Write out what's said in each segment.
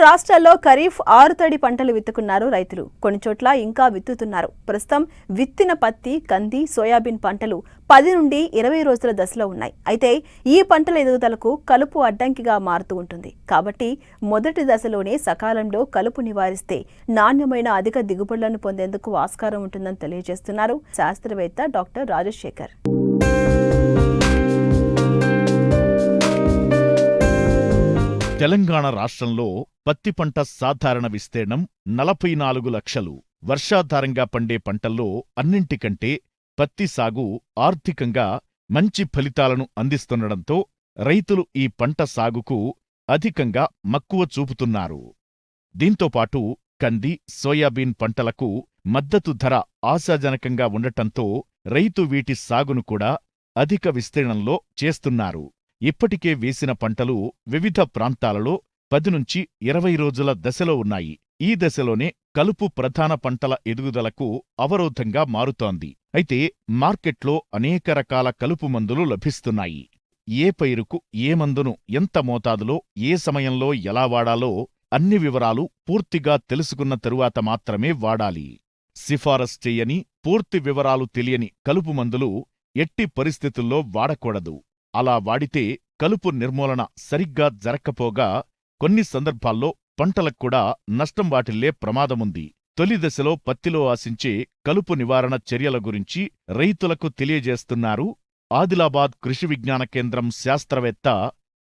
రాష్ట్రాల్లో ఖరీఫ్ ఆరుతడి పంటలు విత్తుకున్నారు రైతులు. కొన్ని చోట్ల ఇంకా విత్తుతున్నారు. ప్రస్తుతం విత్తిన పత్తి, కంది, సోయాబీన్ పంటలు 10 నుండి 20 రోజుల దశలో ఉన్నాయి. అయితే ఈ పంటల ఎదుగుదలకు కలుపు అడ్డంకిగా మారుతూ ఉంటుంది. కాబట్టి మొదటి దశలోనే సకాలంలో కలుపు నివారిస్తే నాణ్యమైన అధిక దిగుబడులను పొందేందుకు ఆస్కారం ఉంటుందని తెలియజేస్తున్నారు శాస్త్రవేత్త డాక్టర్ రాజశేఖర్. తెలంగాణ రాష్ట్రంలో పత్తి పంట సాధారణ విస్తీర్ణం 44 లక్షలు. వర్షాధారంగా పండే పంటల్లో అన్నింటికంటే పత్తి సాగు ఆర్థికంగా మంచి ఫలితాలను అందిస్తుండటంతో రైతులు ఈ పంట సాగుకు అధికంగా మక్కువ చూపుతున్నారు. దీంతోపాటు కంది, సోయాబీన్ పంటలకు మద్దతు ధర ఆశాజనకంగా ఉండటంతో రైతు వీటి సాగును కూడా అధిక విస్తీర్ణంలో చేస్తున్నారు. ఇప్పటికే వేసిన పంటలు వివిధ ప్రాంతాలలో 10 నుంచి 20 రోజుల దశలో ఉన్నాయి. ఈ దశలోనే కలుపు ప్రధాన పంటల ఎదుగుదలకు అవరోధంగా మారుతోంది. అయితే మార్కెట్లో అనేక రకాల కలుపు మందులు లభిస్తున్నాయి. ఏ పైరుకు ఏ మందును ఎంత మోతాదులో ఏ సమయంలో ఎలా వాడాలో అన్ని వివరాలు పూర్తిగా తెలుసుకున్న తరువాత మాత్రమే వాడాలి. సిఫారసు చేయని, పూర్తి వివరాలు తెలియని కలుపు మందులు ఎట్టి పరిస్థితుల్లో వాడకూడదు. అలా వాడితే కలుపు నిర్మూలన సరిగ్గా జరక్కపోగా కొన్ని సందర్భాల్లో పంటలక్కూడా నష్టం వాటిల్లే ప్రమాదముంది. తొలి దశలో పత్తిలో ఆశించే కలుపు నివారణ చర్యల గురించి రైతులకు తెలియజేస్తున్నారు ఆదిలాబాద్ కృషి విజ్ఞాన కేంద్రం శాస్త్రవేత్త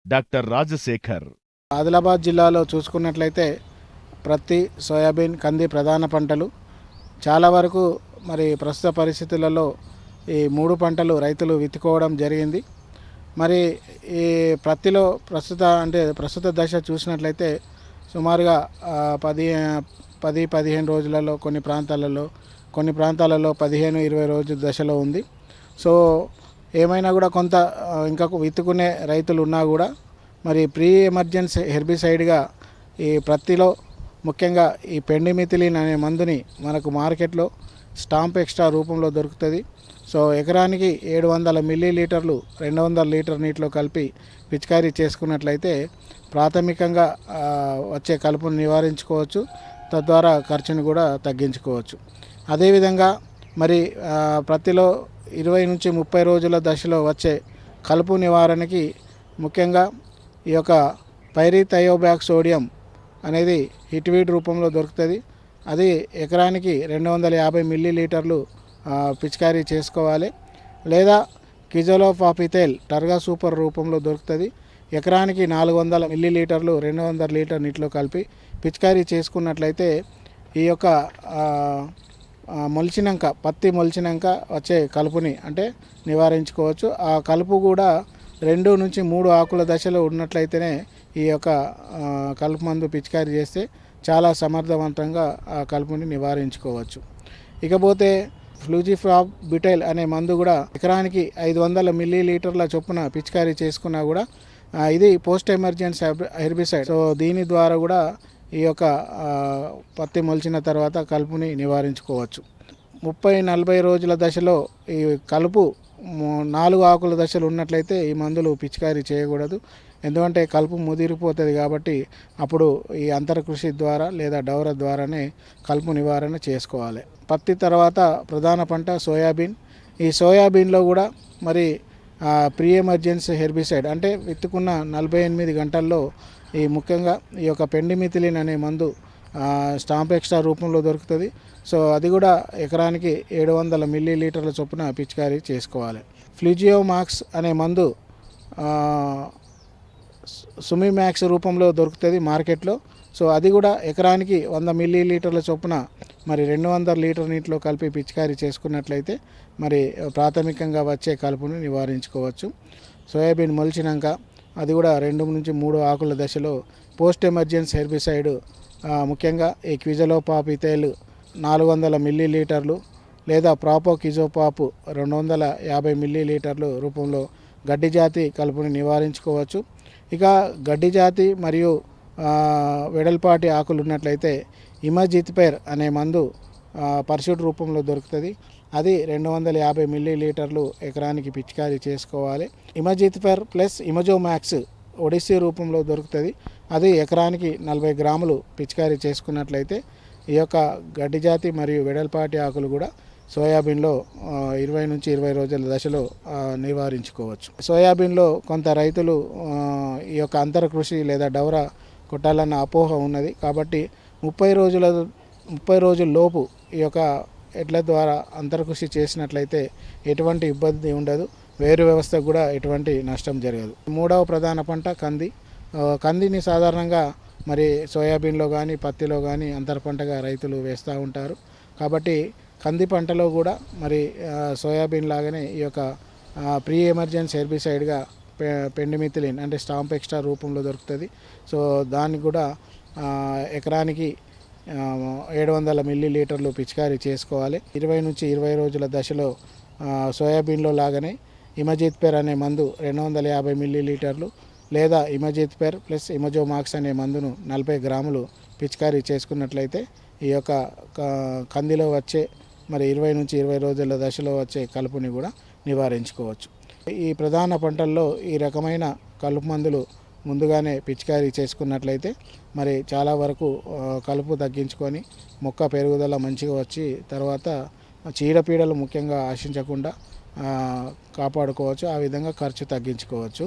డాక్టర్ రాజశేఖర్. ఆదిలాబాద్ జిల్లాలో చూసుకున్నట్లయితే పత్తి, సోయాబీన్, కంది ప్రధాన పంటలు. చాలా వరకు మరి ప్రస్తుత పరిస్థితులలో ఈ 3 పంటలు రైతులు విత్తుకోవడం జరిగింది. మరి ఈ పత్తిలో ప్రస్తుత దశ చూసినట్లయితే సుమారుగా 10-15 రోజులలో కొన్ని ప్రాంతాలలో 15-20 రోజుల దశలో ఉంది. సో ఏమైనా కూడా కొంత ఇంకా విత్తుకునే రైతులు ఉన్నా కూడా మరి ప్రీ ఎమర్జెన్సీ హెర్బిసైడ్గా ఈ పత్తిలో ముఖ్యంగా ఈ పెండిమిథిలిన్ అనే మందుని మనకు మార్కెట్లో స్టాంప్ ఎక్స్ట్రా రూపంలో దొరుకుతుంది. సో ఎకరానికి 700 మిల్లీలీటర్లు 200 లీటర్ నీటిలో కలిపి పిచికారీ చేసుకున్నట్లయితే ప్రాథమికంగా వచ్చే కలుపును నివారించుకోవచ్చు. తద్వారా ఖర్చును కూడా తగ్గించుకోవచ్చు. అదేవిధంగా మరి పత్తిలో 20 నుంచి 30 రోజుల దశలో వచ్చే కలుపు నివారణకి ముఖ్యంగా ఈ యొక్క పైరిథయోబ్యాక్ సోడియం అనేది హిట్వీడ్ రూపంలో దొరుకుతుంది. అది ఎకరానికి 250 మిల్లీలీటర్లు పిచికారీ చేసుకోవాలి. లేదా కిజోలోఫాపిథేల్ టర్గా సూపర్ రూపంలో దొరుకుతుంది. ఎకరానికి 400 మిల్లీలీటర్లు 200 లీటర్ నీటిలో కలిపి పిచికారీ చేసుకున్నట్లయితే ఈ యొక్క పత్తి మొలిచినాక వచ్చే కలుపుని నివారించుకోవచ్చు. ఆ కలుపు కూడా 2 నుంచి 3 ఆకుల దశలో ఉన్నట్లయితేనే ఈ యొక్క కలుపు మందు పిచికారీ చేస్తే చాలా సమర్థవంతంగా ఆ కలుపుని నివారించుకోవచ్చు. ఇకపోతే ఫ్లూజిఫ్రాబిటైల్ అనే మందు కూడా ఎకరానికి 500 మిల్లీలీటర్ల చొప్పున పిచికారీ చేసుకున్నా కూడా ఇది పోస్ట్ ఎమర్జెన్సీ హెర్బిసైడ్. సో దీని ద్వారా కూడా ఈ యొక్క పత్తి మొలిచిన తర్వాత కలుపుని నివారించుకోవచ్చు. 30-40 రోజుల దశలో ఈ కలుపు 4 ఆకుల దశలు ఉన్నట్లయితే ఈ మందులు పిచికారీ చేయకూడదు. ఎందుకంటే కలుపు ముదిరిపోతుంది కాబట్టి అప్పుడు ఈ అంతర కృషి ద్వారా లేదా డౌర ద్వారానే కలుపు నివారణ చేసుకోవాలి. పత్తి తర్వాత ప్రధాన పంట సోయాబీన్. ఈ సోయాబీన్లో కూడా మరి ప్రీ ఎమర్జెన్సీ హెర్బిసైడ్ విత్తుకున్న 48 గంటల్లో ఈ ముఖ్యంగా ఈ యొక్క పెండిమిథిలిన్ అనే మందు స్టాంప్ ఎక్స్ట్రా రూపంలో దొరుకుతుంది. సో అది కూడా ఎకరానికి 700 మిల్లీలీటర్ల చొప్పున పిచికారీ చేసుకోవాలి. ఫ్లూజియోమాక్స్ అనే మందు సుమిమాక్స్ రూపంలో దొరుకుతుంది మార్కెట్లో. సో అది కూడా ఎకరానికి 100 మిల్లీలీటర్ల చొప్పున మరి 200 లీటర్ నీటిలో కలిపి పిచికారీ చేసుకున్నట్లయితే మరి ప్రాథమికంగా వచ్చే కలుపుని నివారించుకోవచ్చు. సోయాబీన్ మొలిచినాక అది కూడా 2 నుంచి 3 ఆకుల దశలో పోస్ట్ ఎమర్జెన్సీ హెర్బిసైడ్ ముఖ్యంగా ఈ క్విజలోపాపిథేల్ 400 మిల్లీలీటర్లు లేదా ప్రాపోకిజోపాప్ 250 మిల్లీలీటర్లు రూపంలో గడ్డి జాతి కలుపుని నివారించుకోవచ్చు. ఇక గడ్డి జాతి మరియు వెడల్పాటి ఆకులు ఉన్నట్లయితే ఇమజిత్పైర్ అనే మందు పర్షూట్ రూపంలో దొరుకుతుంది. అది 250 మిల్లీలీటర్లు ఎకరానికి పిచికారీ చేసుకోవాలి. ఇమజిత్పైర్ ప్లస్ ఇమజోమాక్స్ ఒడిస్సీ రూపంలో దొరుకుతుంది. అది ఎకరానికి 40 గ్రాములు పిచికారీ చేసుకున్నట్లయితే ఈ యొక్క గడ్డి జాతి మరియు వెడల్పాటి ఆకులు కూడా సోయాబీన్లో 20 నుంచి 20 రోజుల దశలో నివారించుకోవచ్చు. సోయాబీన్లో కొంత రైతులు ఈ యొక్క అంతర కృషి లేదా డౌరా కొట్టాలన్న అపోహ ఉన్నది. కాబట్టి 30 రోజుల లోపు ఈ యొక్క ఎడ్ల ద్వారా అంతర కృషి చేసినట్లయితే ఎటువంటి ఇబ్బంది ఉండదు. వేరు వ్యవస్థకు కూడా ఎటువంటి నష్టం జరగదు. మూడవ ప్రధాన పంట కంది. కందిని సాధారణంగా మరి సోయాబీన్లో కానీ పత్తిలో కానీ అంతర పంటగా రైతులు వేస్తూ ఉంటారు. కాబట్టి కంది పంటలో కూడా మరి సోయాబీన్ లాగానే ఈ యొక్క ప్రీ ఎమర్జెన్సీ హెర్బిసైడ్గా పెండిమిథిలిన్ అంటే స్టాంప్ ఎక్స్ట్రా రూపంలో దొరుకుతుంది. సో దానికి కూడా ఎకరానికి 700 మిల్లీలీటర్లు పిచికారీ చేసుకోవాలి. 20 నుంచి 20 రోజుల దశలో సోయాబీన్లో లాగానే ఇమజిత్పెర్ అనే మందు 250 మిల్లీలీటర్లు లేదా ఇమజిత్పెర్ ప్లస్ ఇమజోమాక్స్ అనే మందును 40 గ్రాములు పిచికారీ చేసుకున్నట్లయితే ఈ యొక్క కందిలో వచ్చే మరి 20 నుంచి 20 రోజుల దశలో వచ్చే కలుపుని కూడా నివారించుకోవచ్చు. ఈ ప్రధాన పంటల్లో ఈ రకమైన కలుపు మందులు ముందుగానే పిచికారీ చేసుకున్నట్లయితే మరి చాలా వరకు కలుపు తగ్గించుకొని మొక్క పెరుగుదల మంచిగా వచ్చి తర్వాత చీడపీడలు ముఖ్యంగా ఆశించకుండా కాపాడుకోవచ్చు. ఆ విధంగా ఖర్చు తగ్గించుకోవచ్చు.